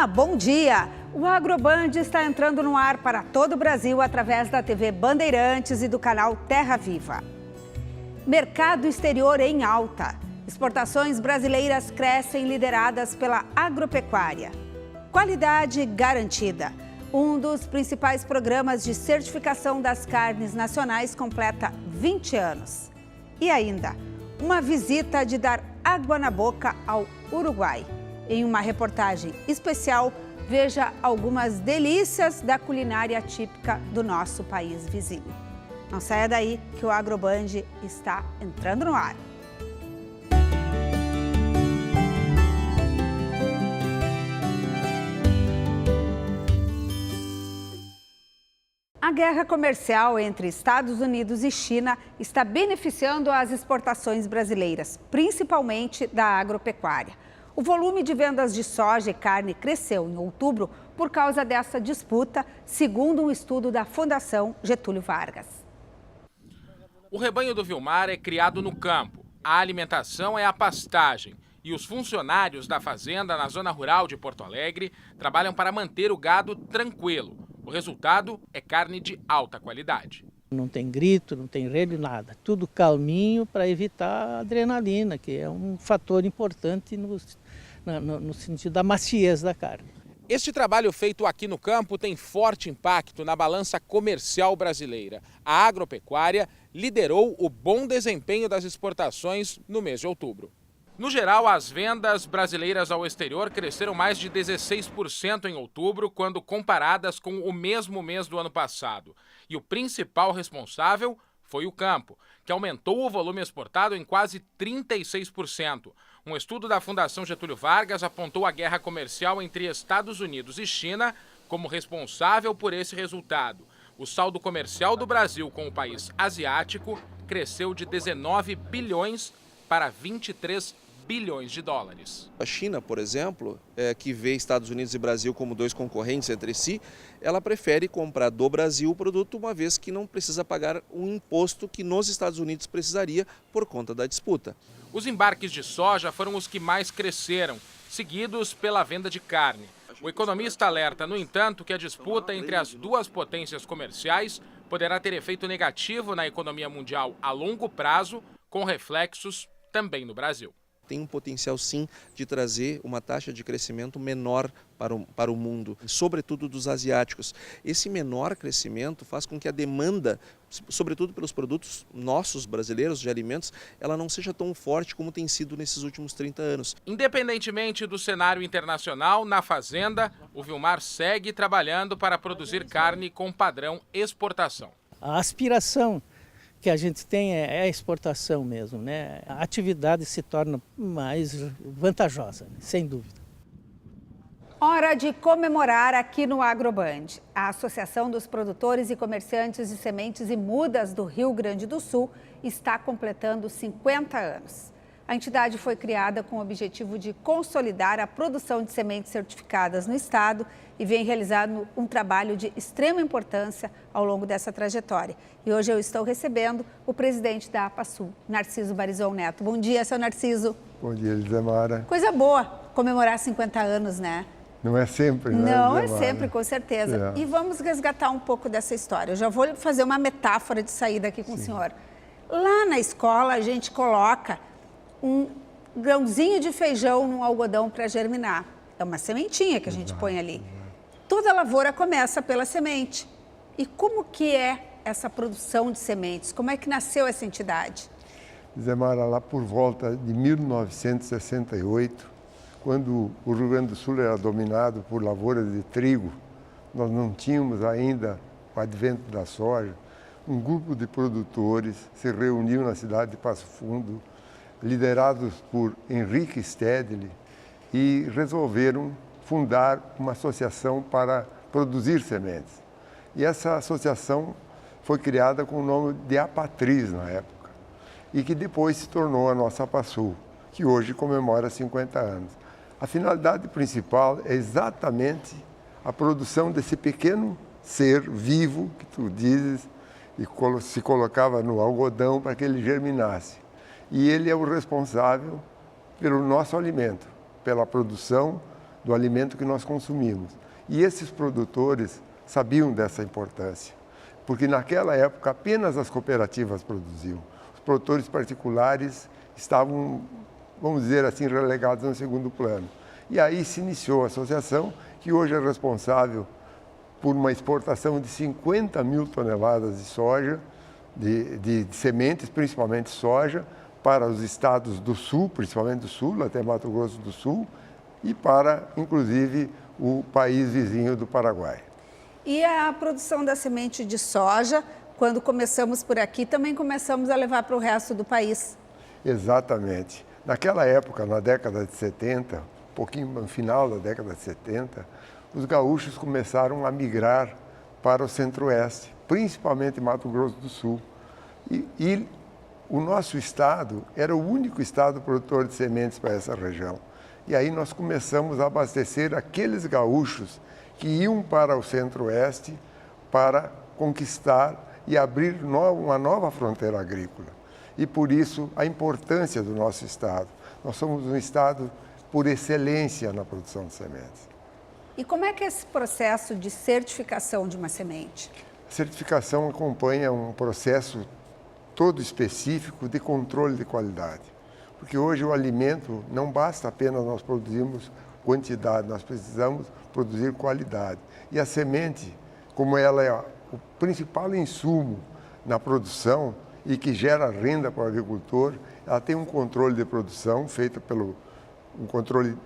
Olá, bom dia! O AgroBand está entrando no ar para todo o Brasil através da TV Bandeirantes e do canal Terra Viva. Mercado exterior em alta. Exportações brasileiras crescem lideradas pela agropecuária. Qualidade garantida. Um dos principais programas de certificação das carnes nacionais completa 20 anos. E ainda, uma visita de dar água na boca ao Uruguai. Em uma reportagem especial, veja algumas delícias da culinária típica do nosso país vizinho. Não saia daí que o AgroBand está entrando no ar. A guerra comercial entre Estados Unidos e China está beneficiando as exportações brasileiras, principalmente da agropecuária. O volume de vendas de soja e carne cresceu em outubro por causa dessa disputa, segundo um estudo da Fundação Getúlio Vargas. O rebanho do Vilmar é criado no campo, a alimentação é a pastagem e os funcionários da fazenda na zona rural de Porto Alegre trabalham para manter o gado tranquilo. O resultado é carne de alta qualidade. Não tem grito, não tem relho, nada. Tudo calminho para evitar a adrenalina, que é um fator importante no sentido da maciez da carne. Este trabalho feito aqui no campo tem forte impacto na balança comercial brasileira. A agropecuária liderou o bom desempenho das exportações no mês de outubro. No geral, as vendas brasileiras ao exterior cresceram mais de 16% em outubro, quando comparadas com o mesmo mês do ano passado. E o principal responsável foi o campo, que aumentou o volume exportado em quase 36%. Um estudo da Fundação Getúlio Vargas apontou a guerra comercial entre Estados Unidos e China como responsável por esse resultado. O saldo comercial do Brasil com o país asiático cresceu de 19 bilhões para 23 bilhões de dólares. A China, por exemplo, que vê Estados Unidos e Brasil como dois concorrentes entre si, ela prefere comprar do Brasil o produto, uma vez que não precisa pagar um imposto que nos Estados Unidos precisaria por conta da disputa. Os embarques de soja foram os que mais cresceram, seguidos pela venda de carne. O economista alerta, no entanto, que a disputa entre as duas potências comerciais poderá ter efeito negativo na economia mundial a longo prazo, com reflexos também no Brasil. Tem um potencial, sim, de trazer uma taxa de crescimento menor para o mundo, sobretudo dos asiáticos. Esse menor crescimento faz com que a demanda, sobretudo pelos produtos nossos brasileiros de alimentos, ela não seja tão forte como tem sido nesses últimos 30 anos. Independentemente do cenário internacional, na fazenda, o Vilmar segue trabalhando para produzir carne com padrão exportação. A aspiração que a gente tem é a exportação mesmo, né? A atividade se torna mais vantajosa, né? Sem dúvida. Hora de comemorar aqui no AgroBand. A Associação dos Produtores e Comerciantes de Sementes e Mudas do Rio Grande do Sul está completando 50 anos. A entidade foi criada com o objetivo de consolidar a produção de sementes certificadas no estado e vem realizando um trabalho de extrema importância ao longo dessa trajetória. E hoje eu estou recebendo o presidente da APASul, Narciso Barizon Neto. Bom dia, seu Narciso. Bom dia, Elisemara. Coisa boa comemorar 50 anos, né? Não é sempre, né? Não, é Elisemara? sempre, com certeza. É. E vamos resgatar um pouco dessa história. Eu já vou fazer uma metáfora de saída aqui com o senhor. Lá na escola a gente coloca um grãozinho de feijão num algodão para germinar. É uma sementinha que a gente põe ali. Toda lavoura começa pela semente. E como que é essa produção de sementes? Como é que nasceu essa entidade? Elisemara, lá por volta de 1968, quando o Rio Grande do Sul era dominado por lavouras de trigo, nós não tínhamos ainda o advento da soja, um grupo de produtores se reuniu na cidade de Passo Fundo, liderados por Henrique Stedley, e resolveram fundar uma associação para produzir sementes. E essa associação foi criada com o nome de Apatriz na época, e que depois se tornou a nossa APASul, que hoje comemora 50 anos. A finalidade principal é exatamente a produção desse pequeno ser vivo, que tu dizes, e se colocava no algodão para que ele germinasse. E ele é o responsável pelo nosso alimento, pela produção do alimento que nós consumimos. E esses produtores sabiam dessa importância, porque naquela época apenas as cooperativas produziam. Os produtores particulares estavam, vamos dizer assim, relegados no segundo plano. E aí se iniciou a associação, que hoje é responsável por uma exportação de 50 mil toneladas de soja, de sementes, principalmente soja, para os estados do sul, principalmente do sul, até Mato Grosso do Sul, e para, inclusive, o país vizinho do Paraguai. E a produção da semente de soja, quando começamos por aqui, também começamos a levar para o resto do país. Exatamente. Naquela época, na década de 70, um pouquinho no final da década de 70, os gaúchos começaram a migrar para o centro-oeste, principalmente Mato Grosso do Sul. E o nosso estado era o único estado produtor de sementes para essa região. E aí nós começamos a abastecer aqueles gaúchos que iam para o centro-oeste para conquistar e abrir uma nova fronteira agrícola. E por isso a importância do nosso estado. Nós somos um estado por excelência na produção de sementes. E como é que é esse processo de certificação de uma semente? A certificação acompanha um processo todo específico de controle de qualidade. Porque hoje o alimento não basta apenas nós produzirmos quantidade, nós precisamos produzir qualidade. E a semente, como ela é o principal insumo na produção e que gera renda para o agricultor, ela tem um controle de produção feito um controle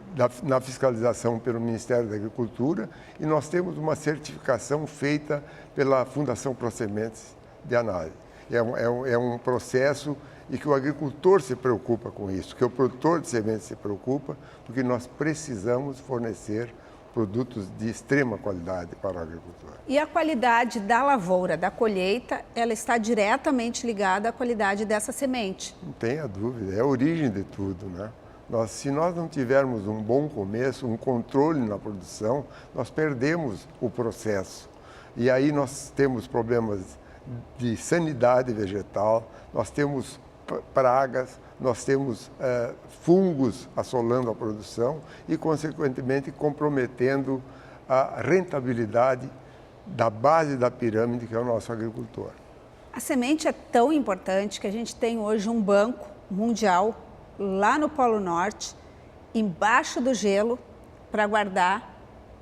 na fiscalização pelo Ministério da Agricultura, e nós temos uma certificação feita pela Fundação ProSementes de Análise. É um processo e que o agricultor se preocupa com isso, que o produtor de sementes se preocupa, porque nós precisamos fornecer produtos de extrema qualidade para o agricultor. E a qualidade da lavoura, da colheita, ela está diretamente ligada à qualidade dessa semente? Não tenha dúvida, é a origem de tudo, né? Se nós não tivermos um bom começo, um controle na produção, nós perdemos o processo. E aí nós temos problemas de sanidade vegetal, nós temos pragas, nós temos fungos assolando a produção e, consequentemente, comprometendo a rentabilidade da base da pirâmide, que é o nosso agricultor. A semente é tão importante que a gente tem hoje um banco mundial lá no Polo Norte, embaixo do gelo, para guardar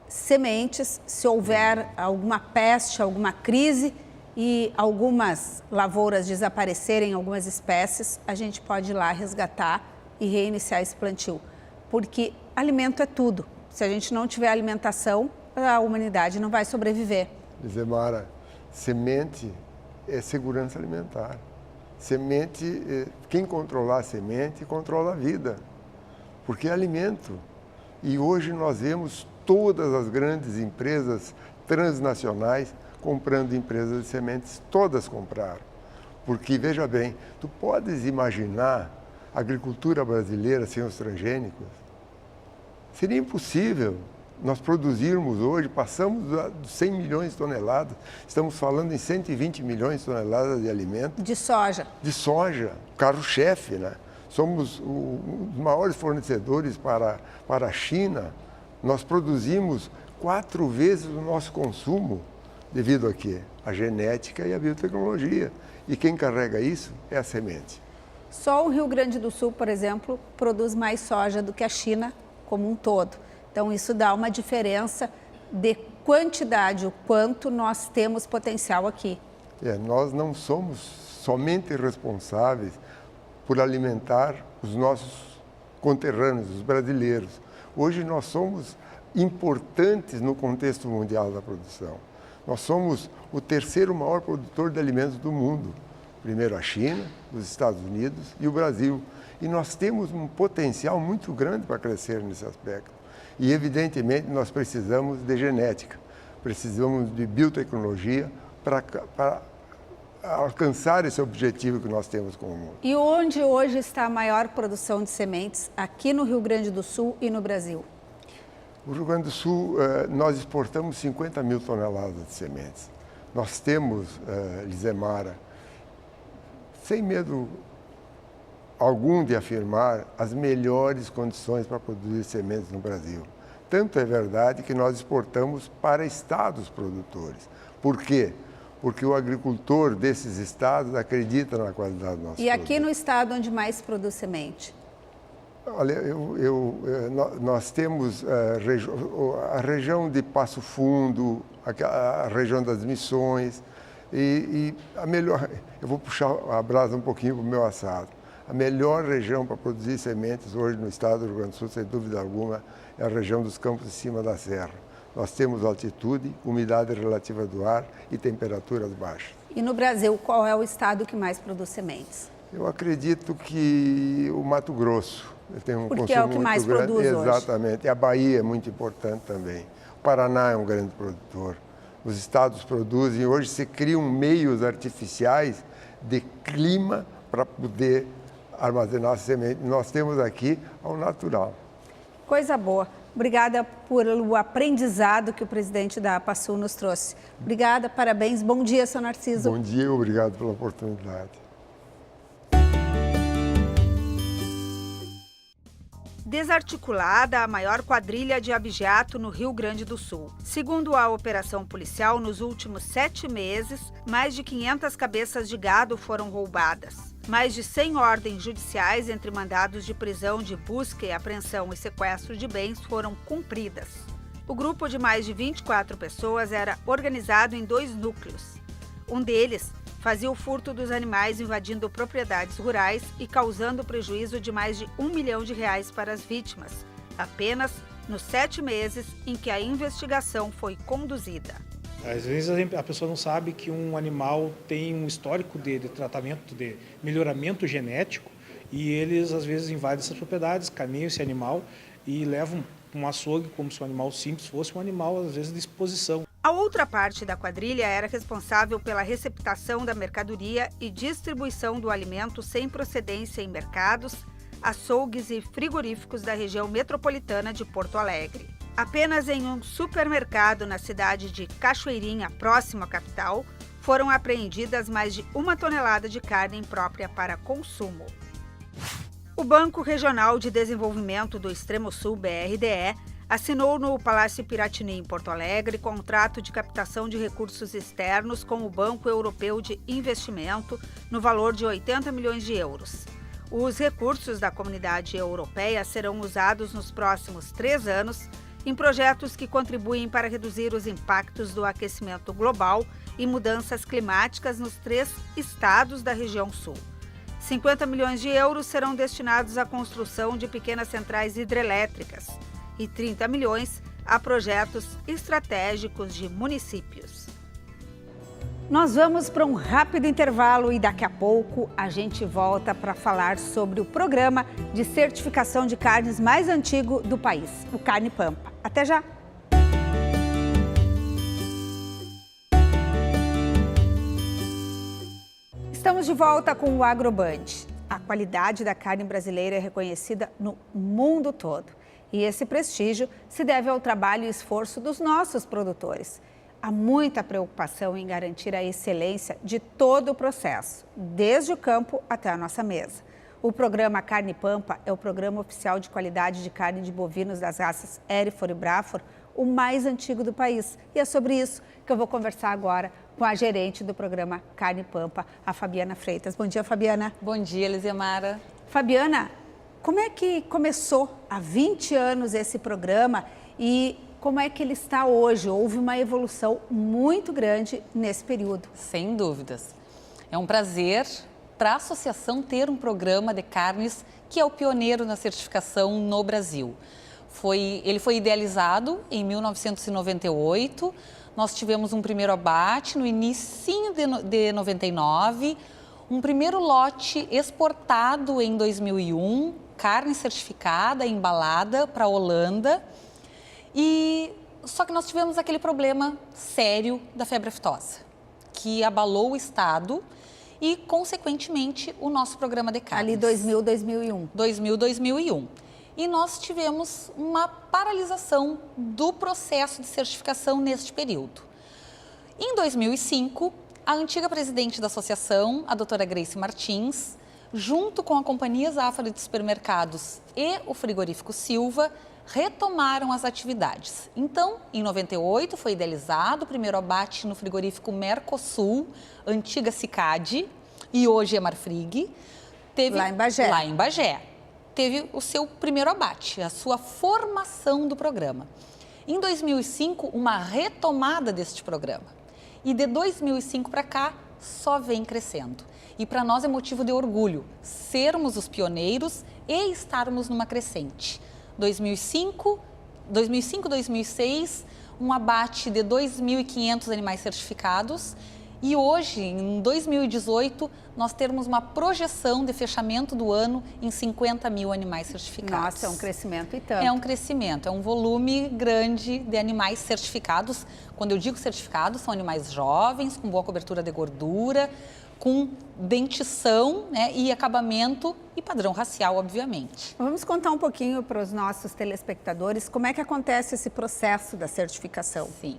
sementes se houver alguma peste, alguma crise e algumas lavouras desaparecerem, algumas espécies, a gente pode ir lá resgatar e reiniciar esse plantio. Porque alimento é tudo. Se a gente não tiver alimentação, a humanidade não vai sobreviver. Zemara, semente é segurança alimentar. Semente, quem controlar a semente, controla a vida, porque é alimento. E hoje nós vemos todas as grandes empresas transnacionais comprando empresas de sementes, todas compraram. Porque, veja bem, tu podes imaginar a agricultura brasileira sem os transgênicos? Seria impossível. Nós produzirmos hoje, passamos dos 100 milhões de toneladas, estamos falando em 120 milhões de toneladas de alimento. De soja. De soja, carro-chefe, né? Somos os maiores fornecedores para a China. Nós produzimos 4 vezes o nosso consumo, devido a quê? A genética e a biotecnologia. E quem carrega isso é a semente. Só o Rio Grande do Sul, por exemplo, produz mais soja do que a China como um todo. Então, isso dá uma diferença de quantidade, o quanto nós temos potencial aqui. Nós não somos somente responsáveis por alimentar os nossos conterrâneos, os brasileiros. Hoje nós somos importantes no contexto mundial da produção. Nós somos o terceiro maior produtor de alimentos do mundo. Primeiro a China, os Estados Unidos e o Brasil. E nós temos um potencial muito grande para crescer nesse aspecto. E, evidentemente, nós precisamos de genética, precisamos de biotecnologia para alcançar esse objetivo que nós temos com o mundo. E onde hoje está a maior produção de sementes aqui no Rio Grande do Sul e no Brasil? No Rio Grande do Sul, nós exportamos 50 mil toneladas de sementes. Nós temos, Lizemara, sem medo algum de afirmar, as melhores condições para produzir sementes no Brasil. Tanto é verdade que nós exportamos para estados produtores. Por quê? Porque o agricultor desses estados acredita na qualidade do nosso produto. E aqui no estado onde mais produz semente? Olha, nós temos a região de Passo Fundo, a região das Missões, e a melhor, eu vou puxar a brasa um pouquinho para o meu assado. A melhor região para produzir sementes hoje no estado do Rio Grande do Sul, sem dúvida alguma, é a região dos campos de cima da serra. Nós temos altitude, umidade relativa do ar e temperaturas baixas. E no Brasil, qual é o estado que mais produz sementes? Eu acredito que o Mato Grosso. Tem um porque é o que mais produz hoje. Exatamente. E a Bahia é muito importante também. O Paraná é um grande produtor. Os estados produzem. Hoje se criam meios artificiais de clima para poder armazenar semente. Nós temos aqui ao natural. Coisa boa. Obrigada pelo aprendizado que o presidente da APASUL nos trouxe. Obrigada, parabéns. Bom dia, seu Narciso. Bom dia e obrigado pela oportunidade. Desarticulada a maior quadrilha de abigeato no Rio Grande do Sul. Segundo a operação policial, nos últimos 7 meses, mais de 500 cabeças de gado foram roubadas. Mais de 100 ordens judiciais entre mandados de prisão, de busca e apreensão e sequestro de bens foram cumpridas. O grupo de mais de 24 pessoas era organizado em 2 núcleos. Um deles fazia o furto dos animais invadindo propriedades rurais e causando prejuízo de mais de R$1 milhão para as vítimas, apenas nos 7 meses em que a investigação foi conduzida. Às vezes a pessoa não sabe que um animal tem um histórico de tratamento, de melhoramento genético, e eles às vezes invadem essas propriedades, carneiam esse animal e levam um açougue como se um animal simples fosse um animal, às vezes, de exposição. A outra parte da quadrilha era responsável pela receptação da mercadoria e distribuição do alimento sem procedência em mercados, açougues e frigoríficos da região metropolitana de Porto Alegre. Apenas em um supermercado na cidade de Cachoeirinha, próximo à capital, foram apreendidas mais de 1 tonelada de carne imprópria para consumo. O Banco Regional de Desenvolvimento do Extremo Sul, BRDE, assinou no Palácio Piratini, em Porto Alegre, contrato de captação de recursos externos com o Banco Europeu de Investimento no valor de 80 milhões de euros. Os recursos da Comunidade Europeia serão usados nos próximos 3 anos em projetos que contribuem para reduzir os impactos do aquecimento global e mudanças climáticas nos 3 estados da região sul. 50 milhões de euros serão destinados à construção de pequenas centrais hidrelétricas e 30 milhões a projetos estratégicos de municípios. Nós vamos para um rápido intervalo e daqui a pouco a gente volta para falar sobre o programa de certificação de carnes mais antigo do país, o Carne Pampa. Até já! Estamos de volta com o AgroBand. A qualidade da carne brasileira é reconhecida no mundo todo. E esse prestígio se deve ao trabalho e esforço dos nossos produtores. Há muita preocupação em garantir a excelência de todo o processo, desde o campo até a nossa mesa. O programa Carne Pampa é o programa oficial de qualidade de carne de bovinos das raças Hereford e Braford, o mais antigo do país. E é sobre isso que eu vou conversar agora com a gerente do programa Carne Pampa, a Fabiana Freitas. Bom dia, Fabiana. Bom dia, Elisemara. Fabiana, como é que começou há 20 anos esse programa e como é que ele está hoje? Houve uma evolução muito grande nesse período. Sem dúvidas. É um prazer para a associação ter um programa de carnes que é o pioneiro na certificação no Brasil. Ele foi idealizado em 1998, nós tivemos um primeiro abate no início de 99, um primeiro lote exportado em 2001, carne certificada, embalada para a Holanda, só que nós tivemos aquele problema sério da febre aftosa, que abalou o estado e, consequentemente, o nosso programa de carnes. Ali 2000, 2001. 2001. E nós tivemos uma paralisação do processo de certificação neste período. Em 2005, a antiga presidente da associação, a doutora Grace Martins, junto com a Companhia Zafra de Supermercados e o frigorífico Silva, retomaram as atividades. Então, em 98, foi idealizado o primeiro abate no frigorífico Mercosul, antiga Sicad, e hoje é Marfrig. Lá em Bagé. Lá em Bagé. Teve o seu primeiro abate, a sua formação do programa. Em 2005, uma retomada deste programa. E de 2005 para cá, só vem crescendo. E para nós é motivo de orgulho sermos os pioneiros e estarmos numa crescente. 2005, 2006, um abate de 2.500 animais certificados. E hoje, em 2018, nós temos uma projeção de fechamento do ano em 50 mil animais certificados. Nossa, é um crescimento e tanto. É um crescimento, é um volume grande de animais certificados. Quando eu digo certificados, são animais jovens, com boa cobertura de gordura, com dentição, né, e acabamento e padrão racial, obviamente. Vamos contar um pouquinho para os nossos telespectadores como é que acontece esse processo da certificação. Sim.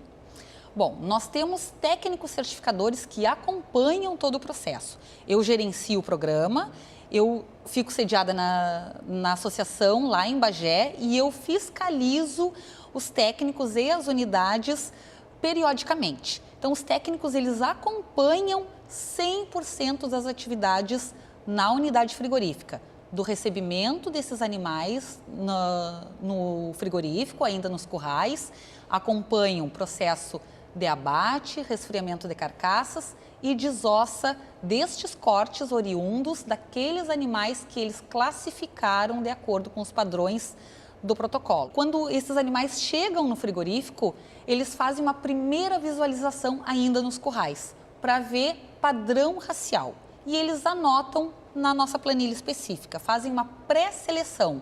Bom, nós temos técnicos certificadores que acompanham todo o processo. Eu gerencio o programa, eu fico sediada na associação lá em Bagé e eu fiscalizo os técnicos e as unidades periodicamente. Então, os técnicos, eles acompanham 100% das atividades na unidade frigorífica, do recebimento desses animais no frigorífico, ainda nos currais, acompanham o processo de abate, resfriamento de carcaças e desossa destes cortes oriundos daqueles animais que eles classificaram de acordo com os padrões do protocolo. Quando esses animais chegam no frigorífico, eles fazem uma primeira visualização ainda nos currais, para ver padrão racial. E eles anotam na nossa planilha específica, fazem uma pré-seleção.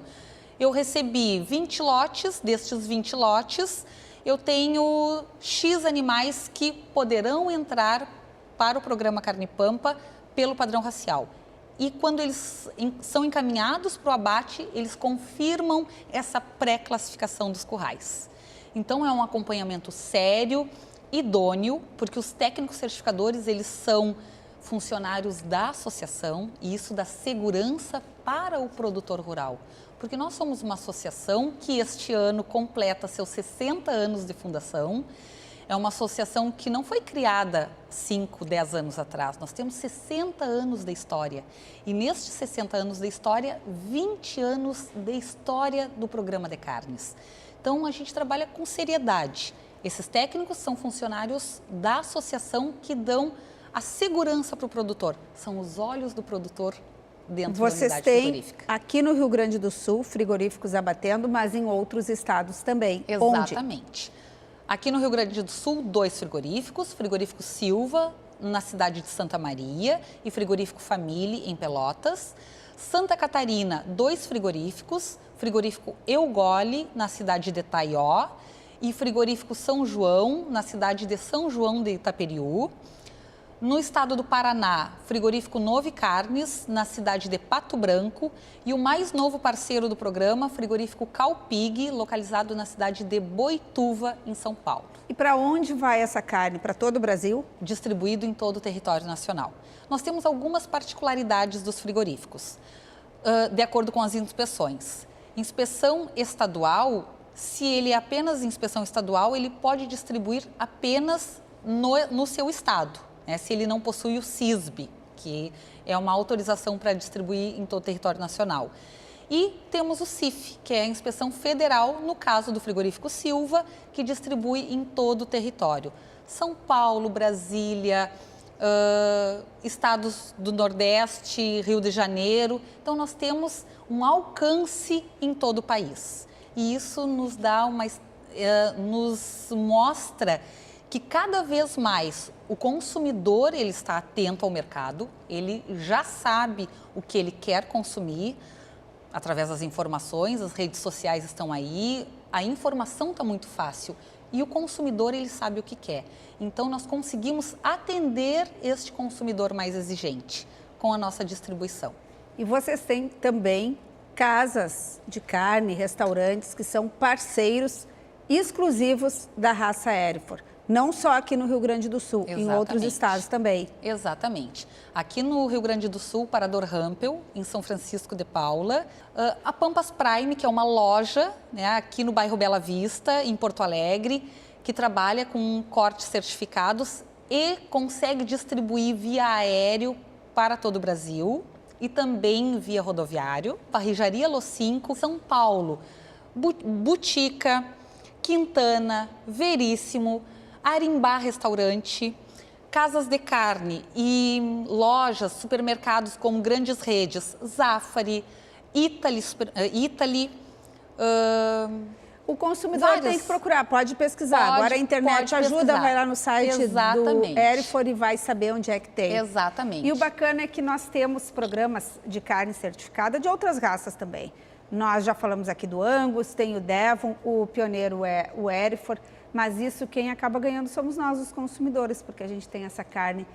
Eu recebi 20 lotes, destes 20 lotes, eu tenho X animais que poderão entrar para o programa Carne Pampa pelo padrão racial. E quando eles são encaminhados para o abate, eles confirmam essa pré-classificação dos currais. Então, é um acompanhamento sério, idôneo, porque os técnicos certificadores, eles são funcionários da associação e isso dá segurança para o produtor rural. Porque nós somos uma associação que este ano completa seus 60 anos de fundação. É uma associação que não foi criada 5, 10 anos atrás. Nós temos 60 anos de história. E nestes 60 anos de história, 20 anos de história do programa de carnes. Então, a gente trabalha com seriedade. Esses técnicos são funcionários da associação que dão a segurança para o produtor. São os olhos do produtor dentro da unidade frigorífica. Aqui no Rio Grande do Sul, frigoríficos abatendo, mas em outros estados também. Exatamente. Onde? Aqui no Rio Grande do Sul, 2 frigoríficos, frigorífico Silva, na cidade de Santa Maria, e frigorífico Família, em Pelotas. Santa Catarina, 2 frigoríficos, frigorífico Eugole, na cidade de Itaió, e frigorífico São João, na cidade de São João de Itaperiú. No estado do Paraná, frigorífico Novi Carnes, na cidade de Pato Branco. E o mais novo parceiro do programa, frigorífico Calpig, localizado na cidade de Boituva, em São Paulo. E para onde vai essa carne? Para todo o Brasil? Distribuído em todo o território nacional. Nós temos algumas particularidades dos frigoríficos, de acordo com as inspeções. Inspeção estadual, se ele é apenas inspeção estadual, ele pode distribuir apenas no seu estado. Se ele não possui o CISB, que é uma autorização para distribuir em todo o território nacional. E temos o CIF, que é a inspeção federal, no caso do frigorífico Silva, que distribui em todo o território. São Paulo, Brasília, estados do Nordeste, Rio de Janeiro. Então, nós temos um alcance em todo o país. E isso nos dá nos mostra que cada vez mais o consumidor ele está atento ao mercado, ele já sabe o que ele quer consumir através das informações, as redes sociais estão aí, a informação está muito fácil e o consumidor ele sabe o que quer. Então nós conseguimos atender este consumidor mais exigente com a nossa distribuição. E vocês têm também casas de carne, restaurantes que são parceiros exclusivos da raça Hereford. Não só aqui no Rio Grande do Sul, Exatamente. em outros estados também. Exatamente. Aqui no Rio Grande do Sul, Parador Rampel, em São Francisco de Paula. A Pampas Prime, que é uma loja, né, aqui no bairro Bela Vista, em Porto Alegre, que trabalha com cortes certificados e consegue distribuir via aéreo para todo o Brasil e também via rodoviário. Parrijaria Los Cinco, São Paulo, Butica, Quintana, Veríssimo, Arimbá Restaurante, casas de carne e lojas, supermercados como grandes redes, Zafari, Italy, O consumidor tem que procurar, pode pesquisar. Agora a internet ajuda, vai lá no site do Erifor e vai saber onde é que tem. Exatamente. E o bacana é que nós temos programas de carne certificada de outras raças também. Nós já falamos aqui do Angus, tem o Devon, o pioneiro é o Erifor, mas isso quem acaba ganhando somos nós, os consumidores, porque a gente tem essa carne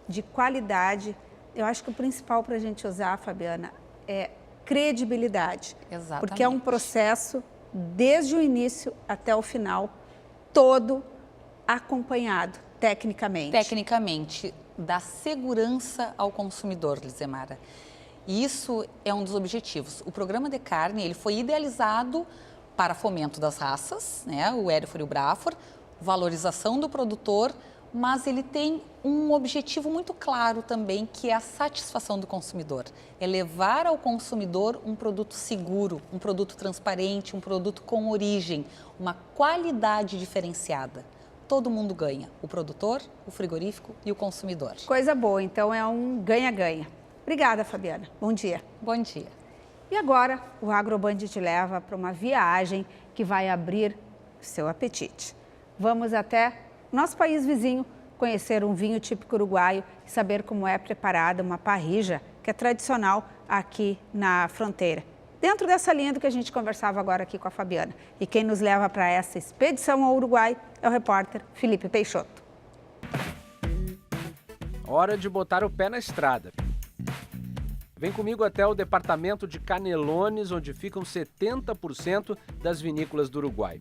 de qualidade. Eu acho que o principal para a gente usar, Fabiana, é credibilidade. Exatamente. Porque é um processo, desde o início até o final, todo acompanhado, tecnicamente. Tecnicamente, dá segurança ao consumidor, Lizemara. E isso é um dos objetivos. O programa de carne ele foi idealizado para fomento das raças, né? O Erifor e o Brafor, valorização do produtor, mas ele tem um objetivo muito claro também, que é a satisfação do consumidor. É levar ao consumidor um produto seguro, um produto transparente, um produto com origem, uma qualidade diferenciada. Todo mundo ganha, o produtor, o frigorífico e o consumidor. Coisa boa, então é um ganha-ganha. Obrigada, Fabiana. Bom dia. Bom dia. E agora, o AgroBand te leva para uma viagem que vai abrir seu apetite. Vamos até nosso país vizinho conhecer um vinho típico uruguaio e saber como é preparada uma parrilla, que é tradicional aqui na fronteira. Dentro dessa linha do que a gente conversava agora aqui com a Fabiana. E quem nos leva para essa expedição ao Uruguai é o repórter Felipe Peixoto. Hora de botar o pé na estrada. Vem comigo até o departamento de Canelones, onde ficam 70% das vinícolas do Uruguai.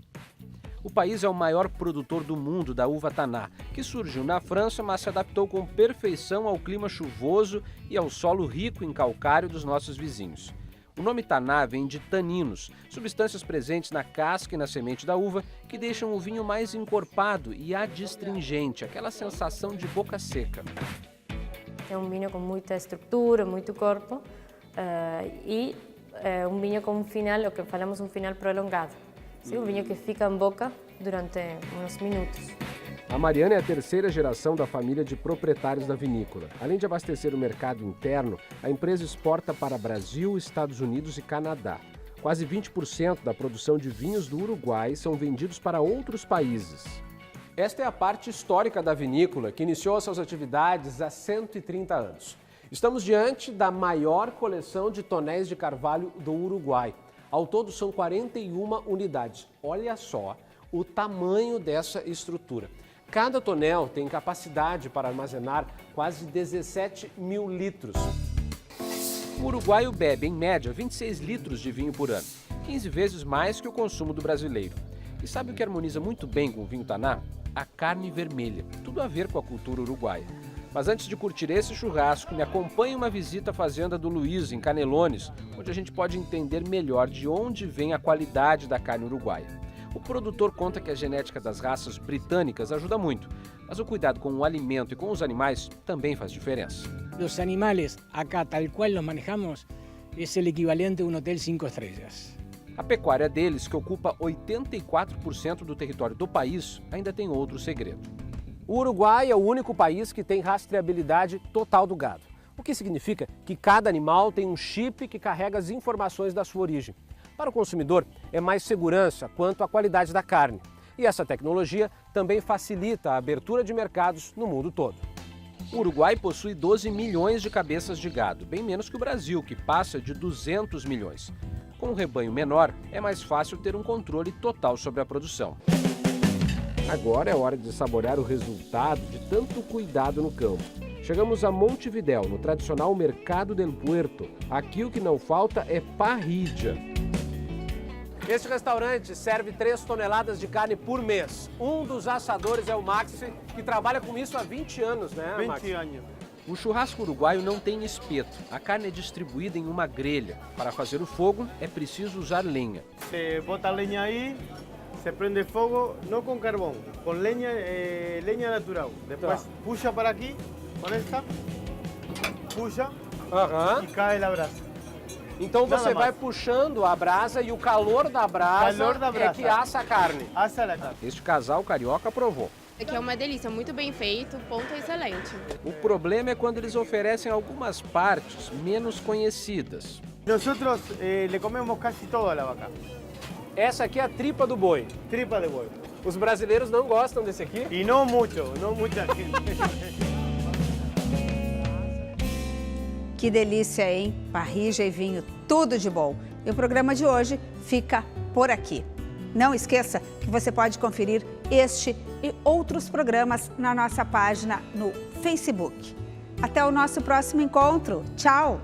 O país é o maior produtor do mundo da uva Taná, que surgiu na França, mas se adaptou com perfeição ao clima chuvoso e ao solo rico em calcário dos nossos vizinhos. O nome Taná vem de taninos, substâncias presentes na casca e na semente da uva que deixam o vinho mais encorpado e adstringente, aquela sensação de boca seca. É um vinho com muita estrutura, muito corpo e é um vinho com um final, o que falamos um final prolongado. Sim, um vinho que fica em boca durante uns minutos. A Mariana é a terceira geração da família de proprietários da vinícola. Além de abastecer o mercado interno, a empresa exporta para Brasil, Estados Unidos e Canadá. Quase 20% da produção de vinhos do Uruguai são vendidos para outros países. Esta é a parte histórica da vinícola, que iniciou suas atividades há 130 anos. Estamos diante da maior coleção de tonéis de carvalho do Uruguai. Ao todo são 41 unidades. Olha só o tamanho dessa estrutura. Cada tonel tem capacidade para armazenar quase 17 mil litros. O uruguaio bebe, em média, 26 litros de vinho por ano, 15 vezes mais que o consumo do brasileiro. E sabe o que harmoniza muito bem com o vinho Taná? A carne vermelha, tudo a ver com a cultura uruguaia. Mas antes de curtir esse churrasco, me acompanhe uma visita à fazenda do Luiz, em Canelones, onde a gente pode entender melhor de onde vem a qualidade da carne uruguaia. O produtor conta que a genética das raças britânicas ajuda muito, mas o cuidado com o alimento e com os animais também faz diferença. Os animais, acá tal qual los manejamos, é o equivalente a um hotel 5 estrelas. A pecuária deles, que ocupa 84% do território do país, ainda tem outro segredo. O Uruguai é o único país que tem rastreabilidade total do gado, o que significa que cada animal tem um chip que carrega as informações da sua origem. Para o consumidor, é mais segurança quanto à qualidade da carne. E essa tecnologia também facilita a abertura de mercados no mundo todo. O Uruguai possui 12 milhões de cabeças de gado, bem menos que o Brasil, que passa de 200 milhões. Com um rebanho menor, é mais fácil ter um controle total sobre a produção. Agora é hora de saborear o resultado de tanto cuidado no campo. Chegamos a Montevidéu, no tradicional Mercado del Puerto. Aqui o que não falta é parrilla. Este restaurante serve 3 toneladas de carne por mês. Um dos assadores é o Maxi, que trabalha com isso há 20 anos, né, 20 anos. O churrasco uruguaio não tem espeto. A carne é distribuída em uma grelha. Para fazer o fogo, é preciso usar lenha. Se bota a lenha aí, se prende fogo, não com carvão, com lenha, lenha natural. Depois puxa para aqui, com esta, puxa e cai a brasa. Então você vai puxando a brasa e o calor da brasa é que assa a carne. Assa a carne. Este casal carioca provou. Aqui é uma delícia, muito bem feito, ponto excelente. O problema é quando eles oferecem algumas partes menos conhecidas. Nós le comemos quase toda a vaca. Essa aqui é a tripa do boi. Tripa de boi. Os brasileiros não gostam desse aqui? E não muito, não muita gente. Que delícia, hein? Parrija e vinho, tudo de bom. E o programa de hoje fica por aqui. Não esqueça que você pode conferir este e outros programas na nossa página no Facebook. Até o nosso próximo encontro. Tchau!